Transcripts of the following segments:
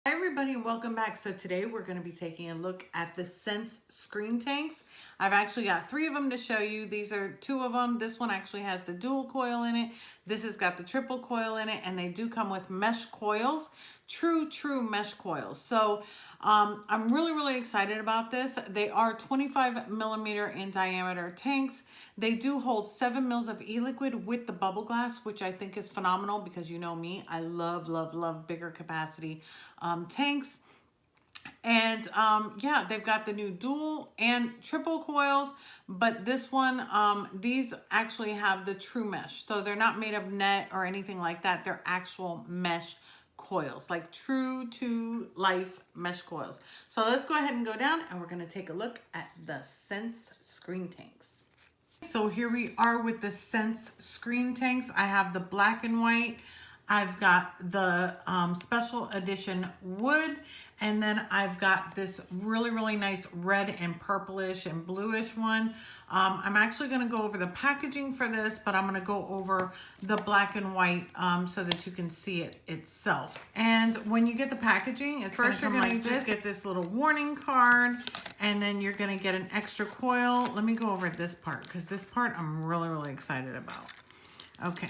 Hi everybody and welcome back. So today we're going to be taking a look at the Sense screen tanks. I've actually got 3 of them to show you. These are 2 of them. This one actually has the dual coil in it. This has got the triple coil in it, and they do come with mesh coils, true mesh coils. So I'm really excited about this. They are 25 millimeter in diameter tanks. They do hold 7 mils of e-liquid with the bubble glass, which I think is phenomenal because you know me, I love bigger capacity tanks. And yeah, they've got the new dual and triple coils, but this one, these actually have the true mesh. So they're not made of net or anything like that. They're actual mesh coils, like true to life mesh coils. So let's go ahead and go down and we're going to take a look at the Sense screen tanks. So here we are with the Sense screen tanks. I have the black and white. I've got the special edition wood, and then I've got this really nice red and purplish and bluish one. I'm actually going to go over the packaging for this, but I'm going to go over the black and white so that you can see it itself. And when you get the packaging, it's first you're going to just get this little warning card, and then you're going to get an extra coil. Let me go over this part because this part I'm really excited about. Okay,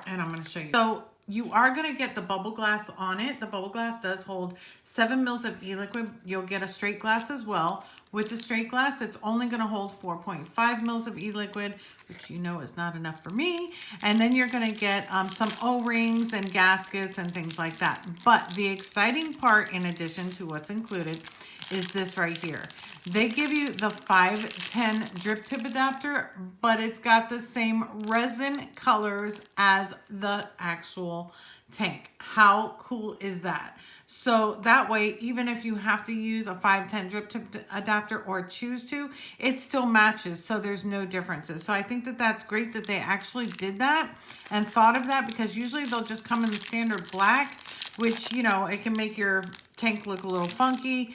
and I'm going to show you. So you are going to get the bubble glass on it. The bubble glass does hold 7 mils of e-liquid. You'll get a straight glass as well. With the straight glass, it's only going to hold 4.5 mils of e-liquid, which you know is not enough for me. And then you're going to get some O-rings and gaskets and things like that. But the exciting part, in addition to what's included, is this right here. They give you the 510 drip tip adapter, but it's got the same resin colors as the actual tank. How cool is that? So that way, even if you have to use a 510 drip tip adapter or choose to, it still matches. So there's no differences. So I think that that's great that they actually did that and thought of that, because usually they'll just come in the standard black, which, you know, it can make your tank look a little funky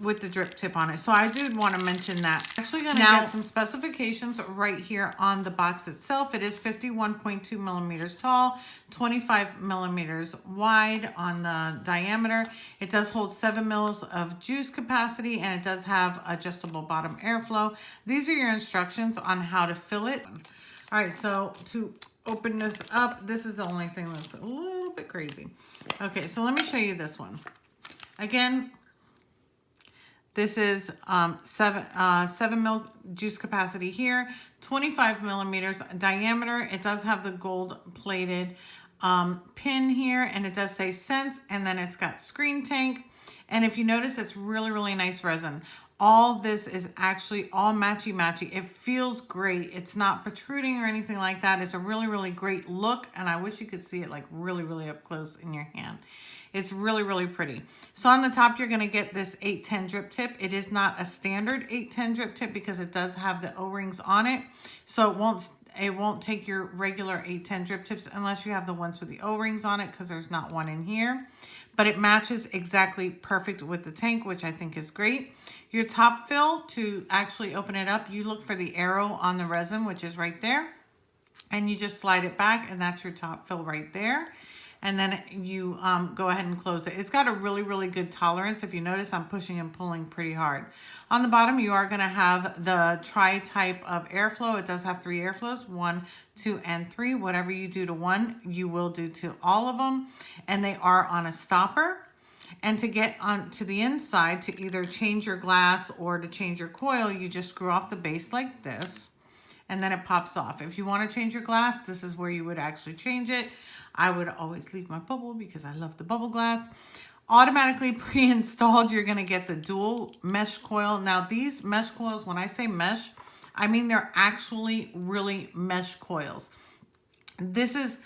with the drip tip on it. So I did want to mention that. Actually going to get some specifications right here on the box itself. It is 51.2 millimeters tall, 25 millimeters wide on the diameter. It does hold 7 mils of juice capacity, and it does have adjustable bottom airflow. These are your instructions on how to fill it. All right, so to open this up, this is the only thing that's a little bit crazy. Okay, so let me show you this one. Again, this is 7 mil juice capacity here, 25 millimeters diameter. It does have the gold plated pin here, and it does say Sense, and then it's got screen tank. And if you notice, it's really nice resin. All this is actually all matchy. It feels great. It's not protruding or anything like that. It's a really great look, and I wish you could see it like really up close in your hand. It's really pretty. So on the top, you're going to get this 810 drip tip. It is not a standard 810 drip tip because it does have the O-rings on it. So it won't take your regular 810 drip tips unless you have the ones with the O-rings on it, because there's not one in here. But it matches exactly perfect with the tank, which I think is great. Your top fill, to actually open it up, you look for the arrow on the resin, which is right there. And you just slide it back, and that's your top fill right there. And then you go ahead and close it. It's got a really good tolerance. If you notice, I'm pushing and pulling pretty hard. On the bottom, you are going to have the tri-type of airflow. It does have 3 airflows, 1, 2, and 3. Whatever you do to one, you will do to all of them. And they are on a stopper. And to get on to the inside, to either change your glass or to change your coil, you just screw off the base like this, and then it pops off. If you want to change your glass, this is where you would actually change it. I would always leave my bubble because I love the bubble glass. Automatically pre-installed, you're going to get the dual mesh coil. Now these mesh coils, when I say mesh, I mean they're actually really mesh coils. This is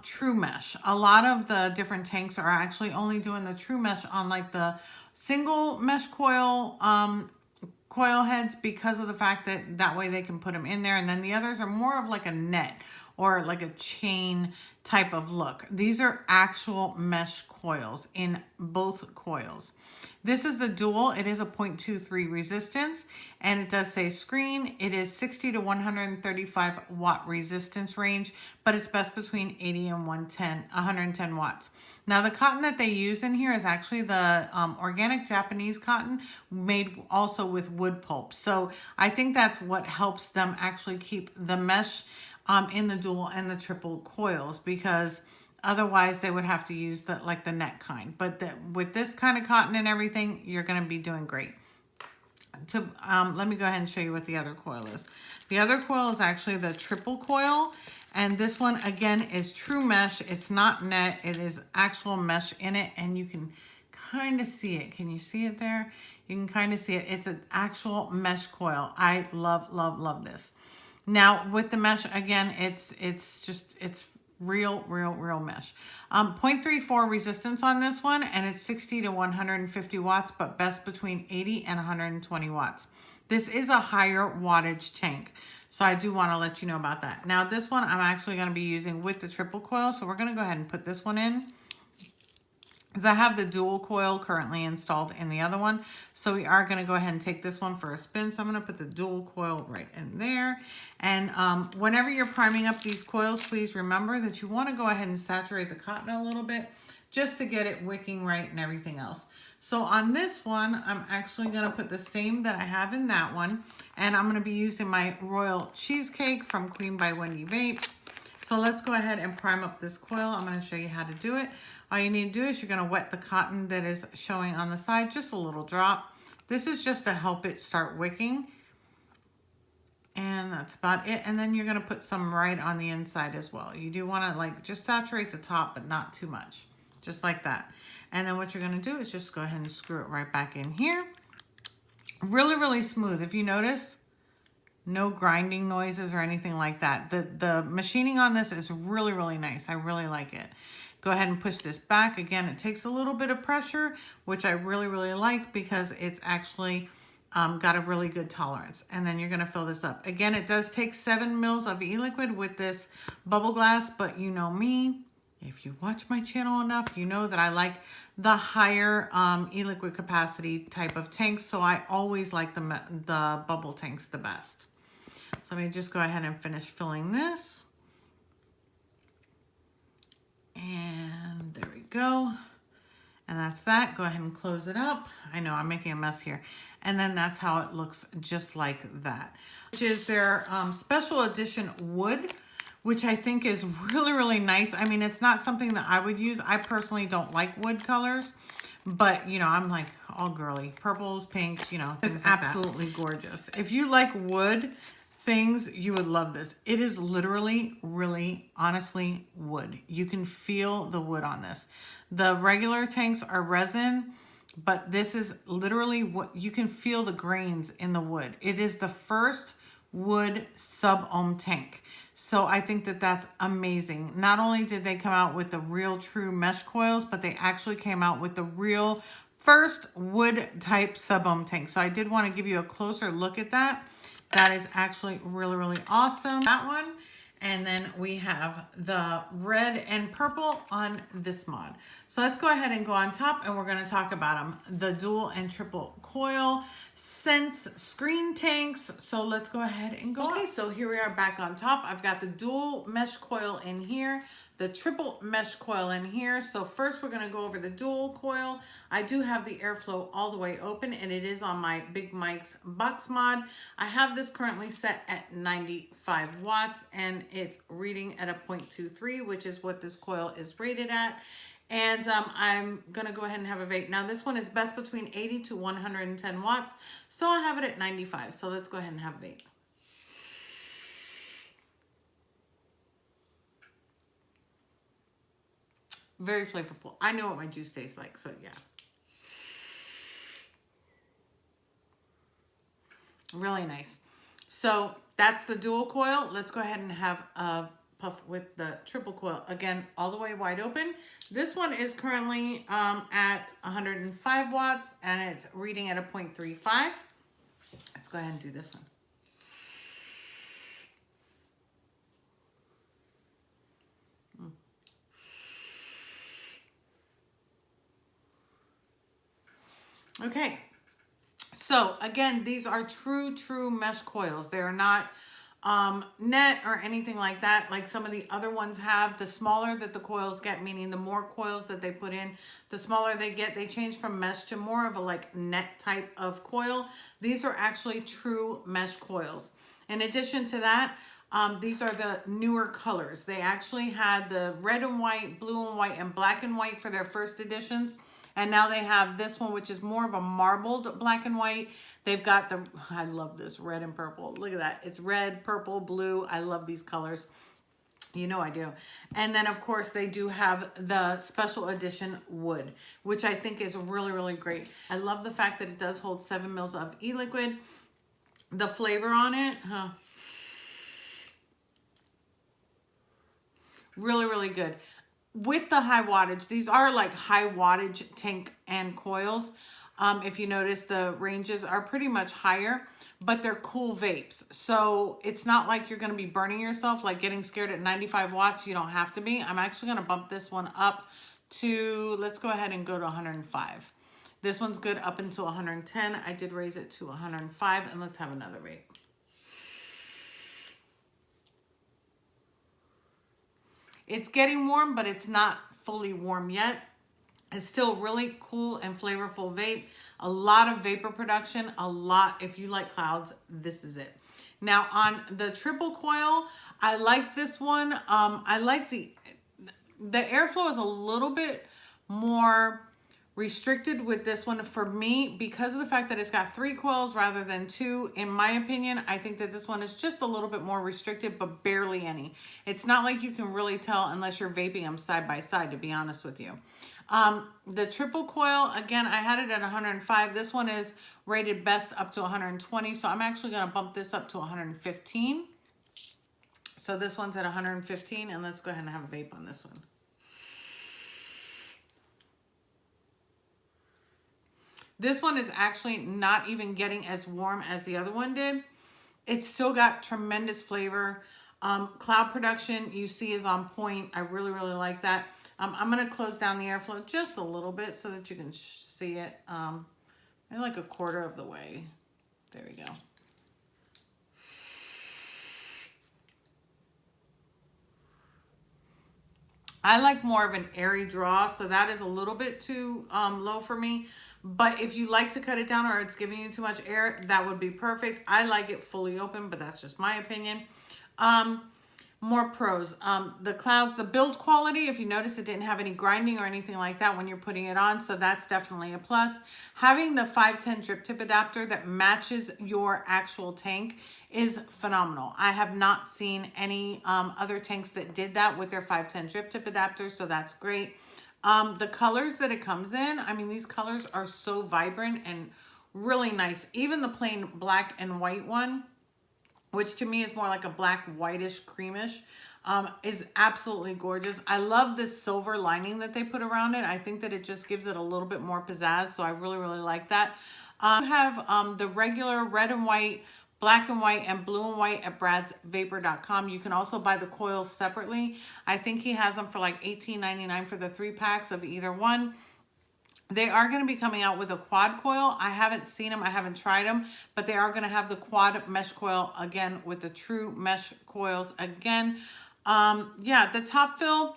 true mesh. A lot of the different tanks are actually only doing the true mesh on like the single mesh coil coil heads, because of the fact that way they can put them in there. And then the others are more of like a net, or like a chain type of look. These are actual mesh coils in both coils. This is the dual. It is a 0.23 resistance, and it does say screen. It is 60 to 135 watt resistance range, but it's best between 80 and 110 watts. Now the cotton that they use in here is actually the organic Japanese cotton made also with wood pulp. So I think that's what helps them actually keep the mesh in the dual and the triple coils, because otherwise they would have to use the net kind. But with this kind of cotton and everything, you're going to be doing great. Let me go ahead and show you what the other coil is. The other coil is actually the triple coil. And this one, again, is true mesh. It's not net. It is actual mesh in it. And you can kind of see it. Can you see it there? You can kind of see it. It's an actual mesh coil. I love, love, love this. Now, with the mesh, again, it's real mesh. 0.34 resistance on this one, and it's 60 to 150 watts, but best between 80 and 120 watts. This is a higher wattage tank, so I do want to let you know about that. Now, this one I'm actually going to be using with the triple coil, so we're going to go ahead and put this one in, because I have the dual coil currently installed in the other one. So we are going to go ahead and take this one for a spin. So I'm going to put the dual coil right in there. And whenever you're priming up these coils, please remember that you want to go ahead and saturate the cotton a little bit just to get it wicking right and everything else. So on this one, I'm actually going to put the same that I have in that one. And I'm going to be using my Royal Cheesecake from Queen by Wendy Vape. So let's go ahead and prime up this coil. I'm going to show you how to do it. All you need to do is you're going to wet the cotton that is showing on the side, just a little drop. This is just to help it start wicking. And that's about it. And then you're going to put some right on the inside as well. You do want to just saturate the top, but not too much. Just like that. And then what you're going to do is just go ahead and screw it right back in here. Really, really smooth. If you notice, no grinding noises or anything like that. The machining on this is really, really nice. I really like it. Go ahead and push this back. Again, it takes a little bit of pressure, which I really, really like, because it's actually got a really good tolerance. And then you're going to fill this up. Again, it does take 7 mils of e-liquid with this bubble glass, but you know me, if you watch my channel enough, you know that I like the higher e-liquid capacity type of tanks. So I always like the bubble tanks the best. So let me just go ahead and finish filling this. And there we go. And that's that. Go ahead and close it up. I know I'm making a mess here. And then that's how it looks, just like that. Which is their special edition wood, which I think is really, really nice. I mean, it's not something that I would use. I personally don't like wood colors. But, you know, I'm like all girly. Purples, pinks, you know. It's absolutely gorgeous. If you like wood things, you would love this. It is literally, really, honestly, wood. You can feel the wood on this. The regular tanks are resin, but this is literally what you can feel, the grains in the wood. It is the first wood sub-ohm tank. So I think that that's amazing. Not only did they come out with the real true mesh coils, but they actually came out with the real first wood type sub-ohm tank. So I did want to give you a closer look at that. That is actually really, really awesome. That one. And then we have the red and purple on this mod. So let's go ahead and go on top, and we're going to talk about them. The dual and triple coil Sense screen tanks. So let's go ahead and go. Okay, so here we are back on top. I've got the dual mesh coil in here, the triple mesh coil in here. So first we're going to go over the dual coil. I do have the airflow all the way open, and it is on my Big Mike's box mod. I have this currently set at 95 watts, and it's reading at a 0.23, which is what this coil is rated at. And I'm going to go ahead and have a vape. Now this one is best between 80 to 110 watts. So I have it at 95. So let's go ahead and have a vape. Very flavorful. I know what my juice tastes like, so yeah. Really nice. So that's the dual coil. Let's go ahead and have a puff with the triple coil. Again, all the way wide open. This one is currently at 105 watts, and it's reading at a 0.35. Let's go ahead and do this one. Okay. So again, these are true mesh coils. They are not net or anything like that, like some of the other ones have. The smaller that the coils get, meaning the more coils that they put in, the smaller they get. They change from mesh to more of a like net type of coil. These are actually true mesh coils. In addition to that, these are the newer colors. They actually had the red and white, blue and white, and black and white for their first editions. And now they have this one, which is more of a marbled black and white. They've got the, I love this red and purple. Look at that. It's red, purple, blue. I love these colors. You know I do. And then, of course, they do have the special edition wood, which I think is really great. I love the fact that it does hold 7 mils of e-liquid. The flavor on it, really good. With the high wattage, these are like high wattage tank and coils. If you notice, the ranges are pretty much higher, but they're cool vapes. So it's not like you're going to be burning yourself, like getting scared at 95 watts. You don't have to be. I'm actually going to bump this one up to, let's go ahead and go to 105. This one's good up until 110. I did raise it to 105, and let's have another vape. It's getting warm, but it's not fully warm yet. It's still really cool and flavorful vape. A lot of vapor production, a lot. If you like clouds, this is it. Now on the triple coil, I like this one. I like the airflow is a little bit more restricted with this one for me because of the fact that it's got 3 coils rather than 2. In my opinion, I think that this one is just a little bit more restricted, but barely any. It's not like you can really tell unless you're vaping them side by side, to be honest with you. The triple coil, again, I had it at 105. This one is rated best up to 120, so I'm actually going to bump this up to 115. So this one's at 115, and let's go ahead and have a vape on this one. This one is actually not even getting as warm as the other one did. It's still got tremendous flavor. Cloud production, you see, is on point. I really like that. I'm going to close down the airflow just a little bit so that you can see it. Maybe like a quarter of the way. There we go. I like more of an airy draw, so that is a little bit too low for me. But if you like to cut it down or it's giving you too much air, that would be perfect. I like it fully open, but that's just my opinion. More pros. The clouds, the build quality, if you notice, it didn't have any grinding or anything like that when you're putting it on, so that's definitely a plus. Having the 510 drip tip adapter that matches your actual tank is phenomenal. I have not seen any other tanks that did that with their 510 drip tip adapter, so that's great. The colors that it comes in, I mean, these colors are so vibrant and really nice. Even the plain black and white one, which to me is more like a black, whitish, creamish, is absolutely gorgeous. I love this silver lining that they put around it. I think that it just gives it a little bit more pizzazz, so I really like that. I have the regular red and white, black and white, and blue and white at bradsvapor.com. You can also buy the coils separately. I think he has them for like $18.99 for the 3 packs of either one. They are going to be coming out with a quad coil. I haven't seen them. I haven't tried them, but they are going to have the quad mesh coil again with the true mesh coils again. Yeah, the top fill.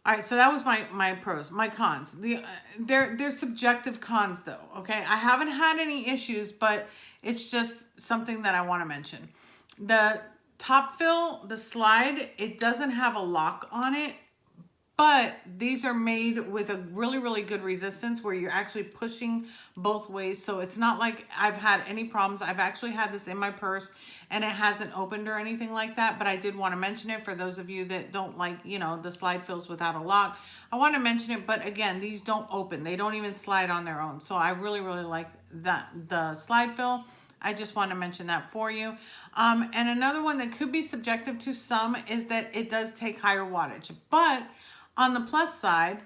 All right, so that was my pros. My cons. They're subjective cons though, okay? I haven't had any issues, but it's just something that I want to mention. The top fill, the slide, it doesn't have a lock on it, but these are made with a really good resistance where you're actually pushing both ways. So it's not like I've had any problems. I've actually had this in my purse and it hasn't opened or anything like that, but I did want to mention it for those of you that don't like, you know, the slide fills without a lock. I want to mention it, but again, these don't open. They don't even slide on their own. So I really like that, the slide fill. I just want to mention that for you. And another one that could be subjective to some is that it does take higher wattage, but on the plus side,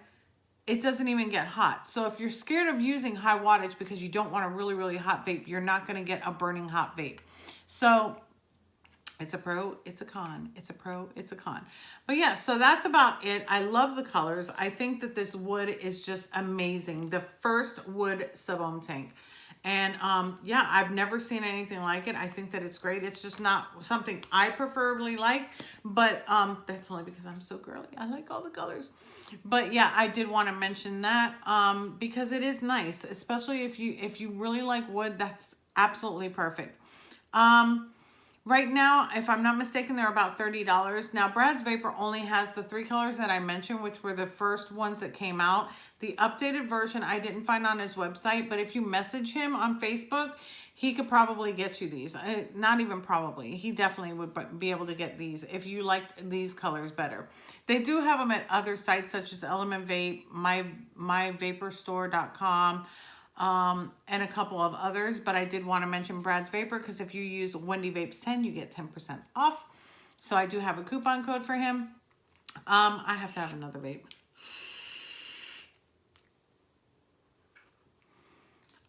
it doesn't even get hot. So if you're scared of using high wattage because you don't want a really hot vape, you're not going to get a burning hot vape. So It's a pro, it's a con. It's a pro, it's a con. But yeah, so that's about it. I love the colors. I think that this wood is just amazing. The first wood sub-ohm tank. And yeah, I've never seen anything like it. I think that it's great. It's just not something I preferably like, but that's only because I'm so girly. I like all the colors. But yeah, I did want to mention that because it is nice, especially if you really like wood. That's absolutely perfect. Right now, if I'm not mistaken, they're about $30. Now, Brad's Vapor only has the 3 colors that I mentioned, which were the first ones that came out. The updated version I didn't find on his website, but if you message him on Facebook, he could probably get you these. Not even probably. He definitely would be able to get these if you liked these colors better. They do have them at other sites such as Element Vape, myvaporstore.com, and a couple of others, but I did want to mention Brad's Vapor because if you use Wendy Vapes 10, you get 10% off. So I do have a coupon code for him. I have to have another vape.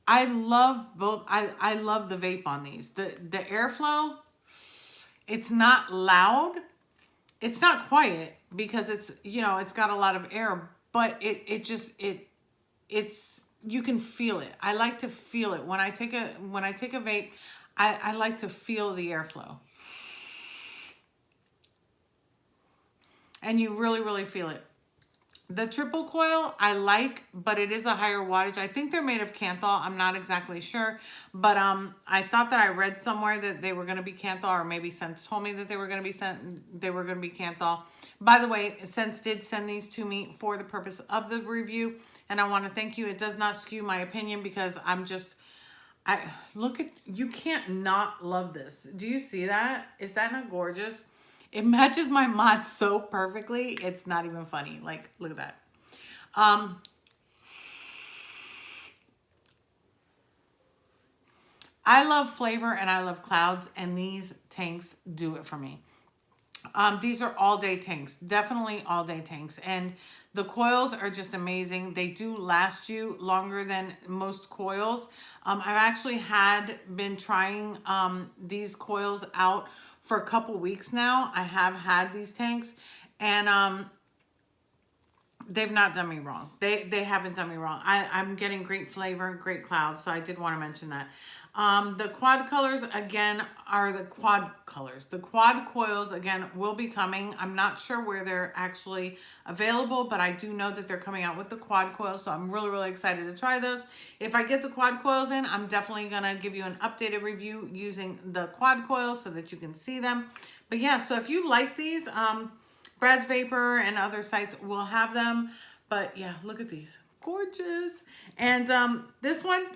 I love both. I love the vape on these. The airflow, it's not loud. It's not quiet because it's, you know, it's got a lot of air, but it's you can feel it. I like to feel it. When I take a vape, I like to feel the airflow. And you really, really feel it. The triple coil I like, but it is a higher wattage. I think they're made of Kanthal. I'm not exactly sure, but I thought that I read somewhere that they were going to be Kanthal, or maybe Sense told me that they were going to be Kanthal. By the way, Sense did send these to me for the purpose of the review, and I want to thank you. It does not skew my opinion because you can't not love this. Do you see that? Is that not gorgeous? It matches my mod so perfectly. It's not even funny. Like, look at that. I love flavor and I love clouds, and these tanks do it for me. These are all-day tanks, definitely all-day tanks, and the coils are just amazing. They do last you longer than most coils. I've actually been trying these coils out for a couple weeks now. I have had these tanks, and they've not done me wrong. They haven't done me wrong. I'm getting great flavor, great clouds, so I did want to mention that. The quad colors, again, are the quad colors. The quad coils, again, will be coming. I'm not sure where they're actually available, but I do know that they're coming out with the quad coils, so I'm really, really excited to try those. If I get the quad coils in, I'm definitely going to give you an updated review using the quad coils so that you can see them. But yeah, so if you like these, Brad's Vapor and other sites will have them. But yeah, look at these. Gorgeous. And this one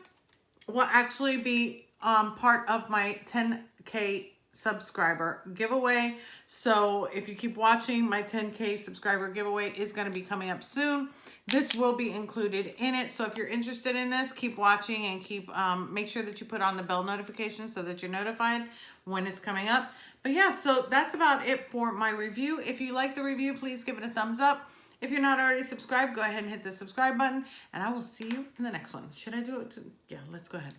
will actually be part of my 10K subscriber giveaway. So if you keep watching, my 10K subscriber giveaway is going to be coming up soon. This will be included in it. So if you're interested in this, keep watching and make sure that you put on the bell notification so that you're notified when it's coming up. But yeah, so that's about it for my review. If you like the review, please give it a thumbs up. If you're not already subscribed, go ahead and hit the subscribe button, and I will see you in the next one. Should I do it? Yeah, let's go ahead.